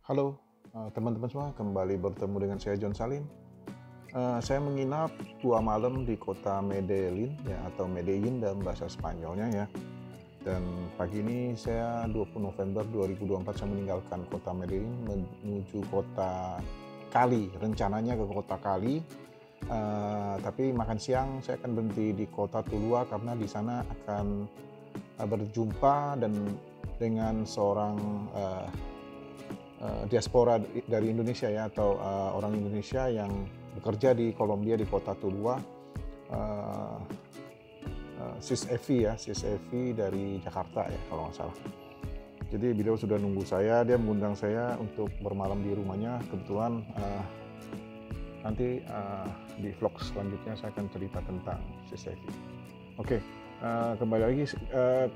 Halo, teman-teman semua, kembali bertemu dengan saya John Salim. Saya menginap 2 malam di kota Medellin ya, atau Medellin dalam bahasa Spanyolnya ya. Dan pagi ini saya 20 November 2024 saya meninggalkan kota Medellin menuju kota Cali, rencananya ke kota Cali. Tapi makan siang saya akan berhenti di kota Tulua karena di sana akan berjumpa dengan seorang diaspora dari Indonesia ya, atau orang Indonesia yang bekerja di Kolombia di kota Tulua, uh, Sis Evi ya, Sis Evi dari Jakarta ya kalau nggak salah. Jadi beliau sudah nunggu saya, dia mengundang saya untuk bermalam di rumahnya. Kebetulan nanti di vlog selanjutnya saya akan cerita tentang Sis Evi. Oke, kembali lagi.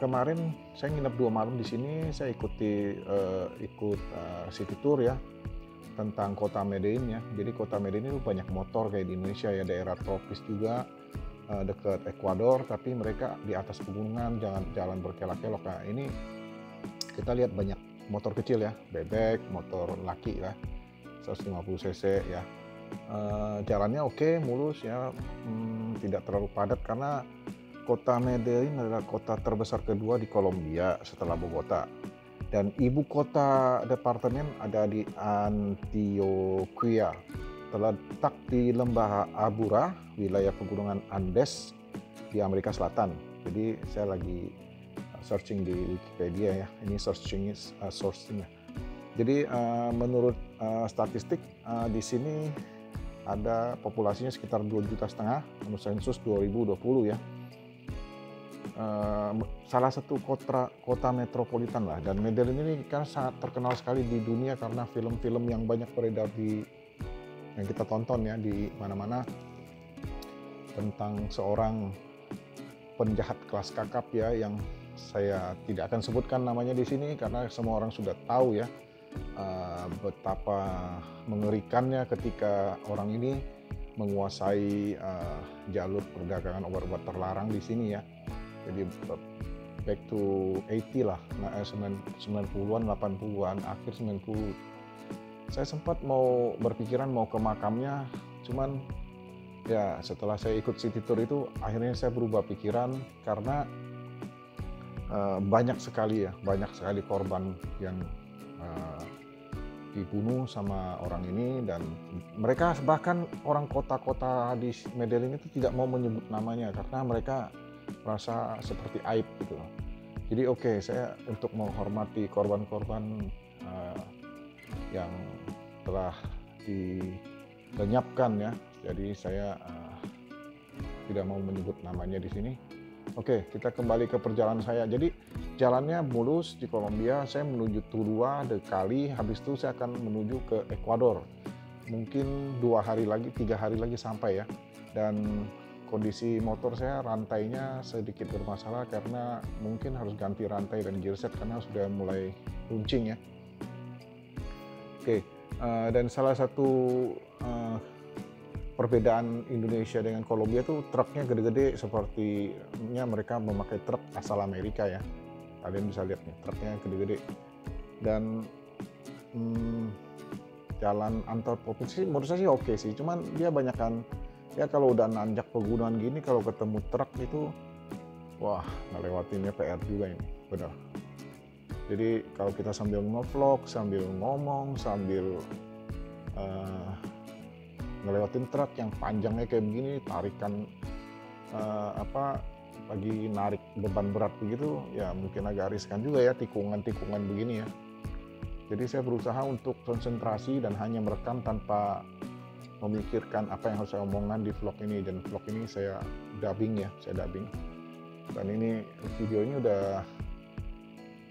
Kemarin saya nginep 2 malam di sini. Saya ikut city tour ya tentang kota Medellin ya. Jadi kota Medellin itu banyak motor kayak di Indonesia ya, daerah tropis juga, dekat Ekuador, tapi mereka di atas pegunungan, jalan berkelok-kelok. Nah ini kita lihat banyak motor kecil ya, bebek, motor laki ya, 150 cc ya. Jalannya oke, mulus ya, tidak terlalu padat karena kota Medellin adalah kota terbesar kedua di Kolombia setelah Bogota. Dan ibu kota departemen ada di Antioquia, terletak di lembah Abura, wilayah pegunungan Andes di Amerika Selatan. Jadi saya lagi searching di Wikipedia ya, ini sourcingnya. Jadi menurut statistik di sini ada populasinya sekitar 2,5 juta menurut sensus 2020 ya. Salah satu kota metropolitan lah, dan Medellin ini kan sangat terkenal sekali di dunia karena film-film yang banyak beredar yang kita tonton ya di mana-mana tentang seorang penjahat kelas kakap ya, yang saya tidak akan sebutkan namanya di sini karena semua orang sudah tahu ya betapa mengerikannya ketika orang ini menguasai jalur perdagangan obat-obat terlarang di sini ya. Jadi back to 80 lah, 90-an, 80-an, akhir 90. Saya sempat mau berpikiran mau ke makamnya, cuman ya setelah saya ikut city tour itu akhirnya saya berubah pikiran karena banyak sekali korban yang dibunuh sama orang ini, dan mereka bahkan orang kota-kota di Medellin itu tidak mau menyebut namanya karena mereka merasa seperti aib gitu. Jadi saya untuk menghormati korban-korban yang telah dilenyapkan ya, jadi saya tidak mau menyebut namanya di sini. Kita kembali ke perjalanan saya. Jadi jalannya mulus di Kolombia, saya menuju Tulua de Cali, habis itu saya akan menuju ke Ekuador. Mungkin 2 hari lagi, 3 hari lagi sampai ya. Dan kondisi motor saya, rantainya sedikit bermasalah karena mungkin harus ganti rantai dan gearset karena sudah mulai runcing ya. Dan salah satu perbedaan Indonesia dengan Kolombia tuh truknya gede-gede, sepertinya mereka memakai truk asal Amerika ya. Kalian bisa lihat nih, truknya gede-gede. Dan jalan antar provinsi menurut saya sih oke sih, cuman dia banyakkan ya, kalau udah nanjak pegunungan gini kalau ketemu truk itu wah, ngelewatinnya PR juga ini, benar. Jadi kalau kita sambil ngevlog, sambil ngomong, sambil ngelewatin truk yang panjangnya kayak begini, tarikan lagi narik beban berat begitu ya, mungkin agak riskan juga ya, tikungan-tikungan begini ya. Jadi saya berusaha untuk konsentrasi dan hanya merekam tanpa memikirkan apa yang harus saya omongkan di vlog ini, dan vlog ini saya dubbing. Dan ini video ini udah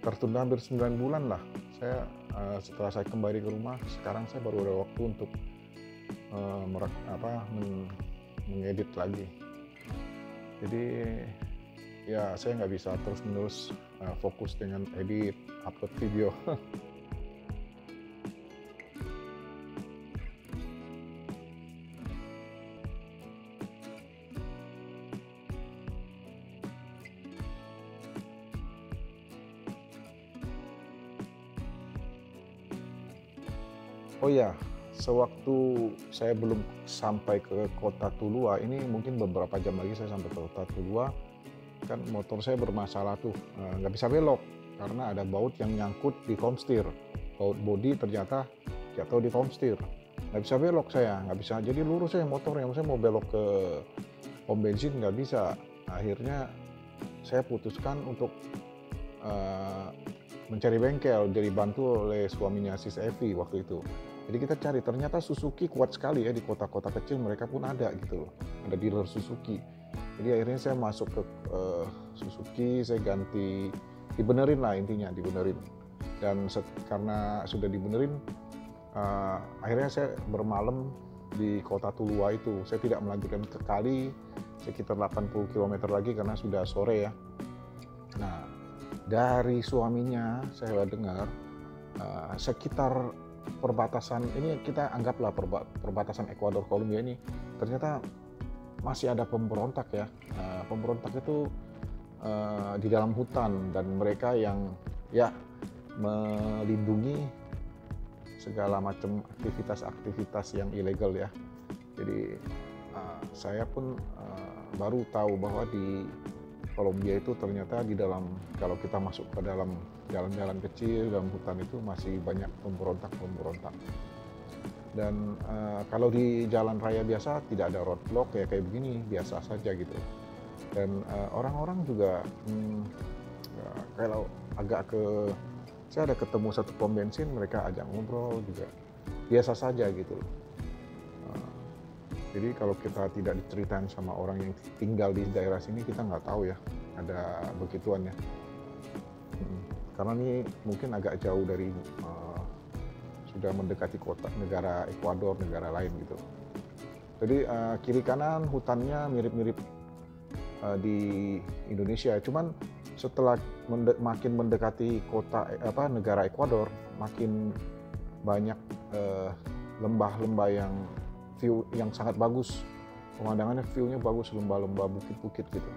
tertunda hampir 9 bulan lah. Setelah saya kembali ke rumah, sekarang saya baru ada waktu untuk mengedit lagi. Jadi ya saya nggak bisa terus-menerus fokus dengan edit, upload video. Oh ya, sewaktu saya belum sampai ke kota Tulua, ini mungkin beberapa jam lagi saya sampai ke kota Tulua, kan motor saya bermasalah tuh, nggak bisa belok karena ada baut yang nyangkut di komstir. Baut bodi ternyata jatuh di komstir. Nggak bisa belok saya, nggak bisa. Jadi lurus saya motornya, saya mau belok ke pom bensin nggak bisa. Akhirnya saya putuskan untuk eh, mencari bengkel, jadi bantu oleh suaminya Sis Evi waktu itu. Jadi kita cari, ternyata Suzuki kuat sekali ya di kota-kota kecil mereka pun ada gitu loh, ada dealer Suzuki. Jadi akhirnya saya masuk ke Suzuki, saya ganti, dibenerin lah intinya, dibenerin. Dan karena sudah dibenerin, akhirnya saya bermalam di kota Tulua itu. Saya tidak melanjutkan ke Kali, sekitar 80 km lagi karena sudah sore ya. Nah, dari suaminya saya dengar sekitar perbatasan ini, kita anggaplah perbatasan Ekuador Kolombia ini, ternyata masih ada pemberontak ya. Pemberontak itu di dalam hutan, dan mereka yang ya melindungi segala macam aktivitas-aktivitas yang ilegal ya. Jadi saya pun baru tahu bahwa di Kolombia itu ternyata di dalam, kalau kita masuk ke dalam jalan-jalan kecil dalam hutan itu masih banyak pemberontak. Dan kalau di jalan raya biasa tidak ada roadblock ya, kayak begini biasa saja gitu. Dan orang-orang juga kalau agak saya ada ketemu satu pom bensin, mereka ajak ngobrol juga biasa saja gitu. Jadi kalau kita tidak diceritain sama orang yang tinggal di daerah sini, kita nggak tahu ya ada begituan ya. Karena ini mungkin agak jauh dari sudah mendekati kota negara Ekuador, negara lain gitu. Jadi kiri kanan hutannya mirip-mirip di Indonesia. Cuman setelah makin mendekati negara Ekuador, makin banyak lembah-lembah yang view yang sangat bagus, pemandangannya view-nya bagus, lembah-lembah, bukit-bukit gitu.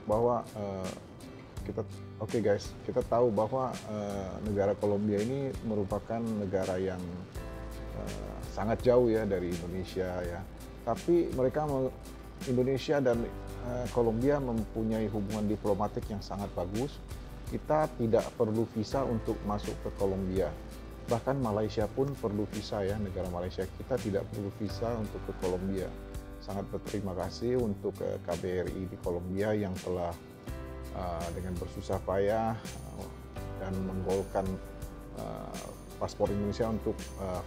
Bahwa kita tahu bahwa negara Kolombia ini merupakan negara yang sangat jauh ya dari Indonesia ya. Tapi Indonesia dan Kolombia mempunyai hubungan diplomatik yang sangat bagus. Kita tidak perlu visa untuk masuk ke Kolombia. Bahkan Malaysia pun perlu visa ya, negara Malaysia. Kita tidak perlu visa untuk ke Kolombia. Sangat berterima kasih untuk KBRI di Kolombia yang telah dengan bersusah payah dan menggolkan paspor Indonesia untuk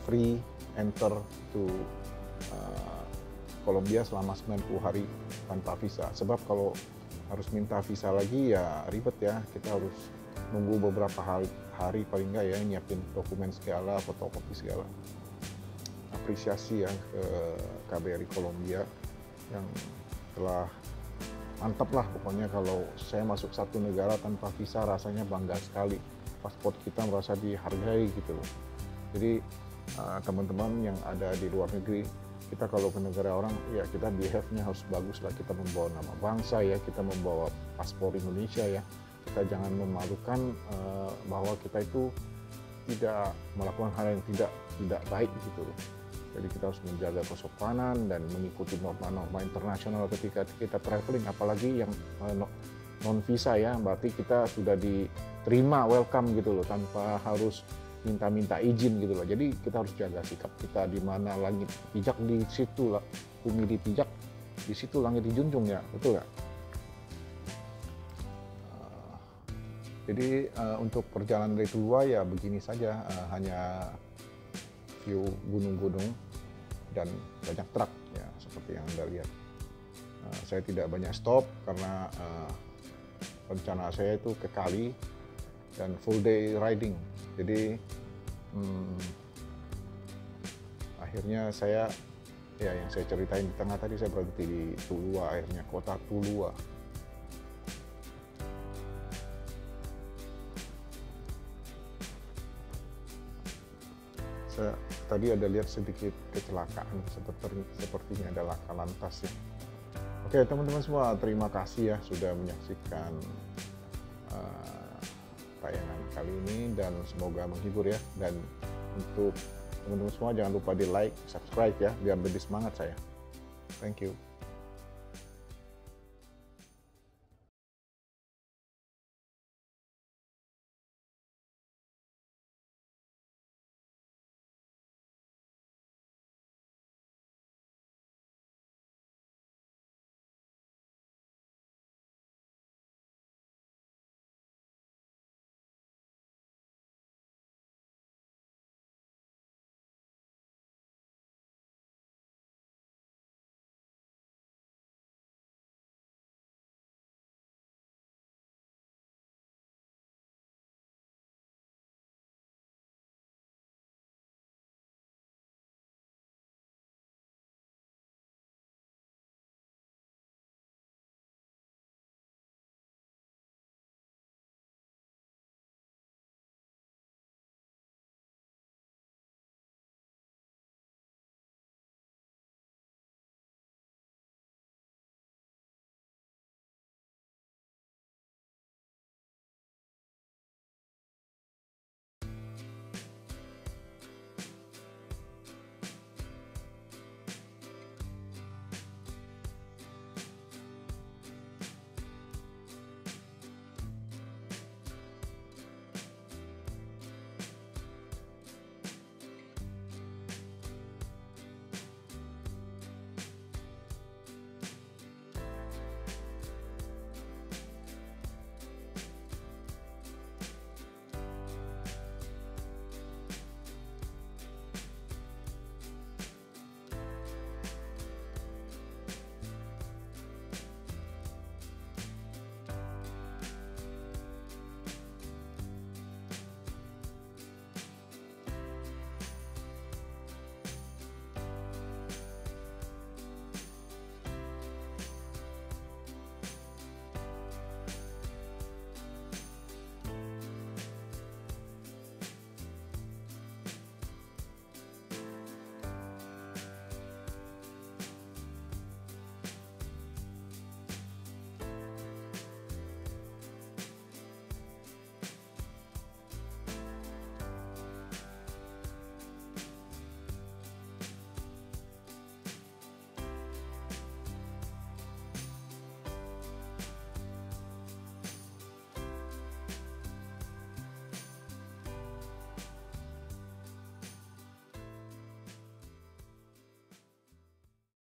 free enter to Kolombia selama 90 hari tanpa visa. Sebab kalau harus minta visa lagi ya ribet ya, kita harus nunggu beberapa hari paling nggak ya, nyiapin dokumen segala, fotokopi segala. Apresiasi ya ke KBRI Kolombia yang telah mantap lah pokoknya. Kalau saya masuk satu negara tanpa visa rasanya bangga sekali, paspor kita merasa dihargai gitu loh. Jadi teman-teman yang ada di luar negeri, kita kalau ke negara orang ya kita behave-nya harus bagus lah, kita membawa nama bangsa ya, kita membawa paspor Indonesia ya, kita jangan memalukan bahwa kita itu tidak melakukan hal yang tidak baik gitu loh. Jadi kita harus menjaga kesopanan dan mengikuti norma-norma internasional ketika kita traveling, apalagi yang non visa ya, berarti kita sudah diterima, welcome gitu loh, tanpa harus minta-minta izin gitu loh. Jadi kita harus jaga sikap kita, di mana langit pijak di situ lah, bumi dipijak di situ langit dijunjung ya, betul nggak? Jadi untuk perjalanan dari Tulua ya begini saja, hanya view gunung-gunung dan banyak truk ya seperti yang Anda lihat. Saya tidak banyak stop karena rencana saya itu ke Kali dan full day riding. Jadi akhirnya saya ya yang saya ceritain di tengah tadi, saya berhenti di Tulua, akhirnya kota Tulua. Saya tadi ada lihat sedikit kecelakaan, sepertinya ada laka lantas ya. Oke teman-teman semua, terima kasih ya sudah menyaksikan tayangan kali ini dan semoga menghibur ya. Dan untuk teman-teman semua jangan lupa di like, subscribe ya, biar lebih semangat saya. Thank you.